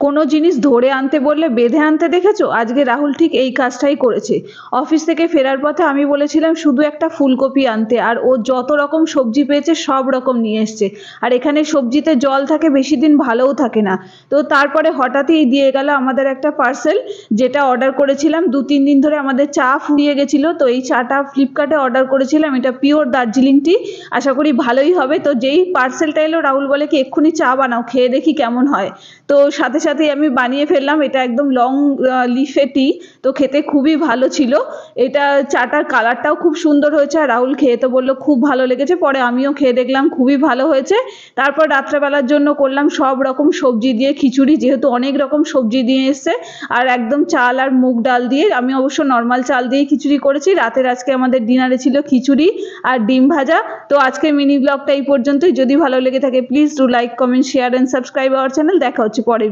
কোনো জিনিস ধরে আনতে বললে বেঁধে আনতে দেখেছো? আজকে রাহুল ঠিক এই কাজটাই করেছে। অফিস থেকে ফেরার পথে আমি বলেছিলাম শুধু একটা ফুলকপি আনতে, আর ও যত রকম সবজি পেয়েছে সব রকম নিয়ে এসছে। আর এখানে সবজিতে জল থাকে, বেশি দিন ভালোও থাকে না। তো তারপরে হঠাৎই দিয়ে গেল আমাদের একটা পার্সেল, যেটা অর্ডার করেছিলাম 2-3 দিন ধরে আমাদের চা ফুরিয়ে গেছিলো। তো এই চাটা ফ্লিপকার্টে অর্ডার করেছিলাম, এটা পিওর দার্জিলিং টি, আশা করি ভালোই হবে। তো যেই পার্সেলটা এলো রাহুল বলে কি এক্ষুনি চা বানাও, খেয়ে দেখি কেমন হয়। তো সাথে সাথেই আমি বানিয়ে ফেললাম। এটা একদম লং লিফে টি, তো খেতে খুবই ভালো ছিল। এটা চাটার কালারটাও খুব সুন্দর হয়েছে, আর রাহুল খেয়ে তো বললো খুব ভালো লেগেছে। পরে আমিও খেয়ে দেখলাম খুবই ভালো হয়েছে। তারপর রাত্রেবেলার জন্য করলাম সব রকম সবজি দিয়ে খিচুড়ি, যেহেতু অনেক রকম সবজি দিয়ে এসছে। আর একদম চাল আর মুগ ডাল দিয়ে, আমি অবশ্য নর্মাল চাল দিয়ে খিচুড়ি করেছি। রাতের আজকে আমাদের ডিনারে ছিল খিচুড়ি আর ডিম ভাজা। তো আজকে মিনি ব্লগটা এই পর্যন্তই। যদি ভালো লেগে থাকে please do like, comment, share and subscribe our channel. দেখা হচ্ছে পরে।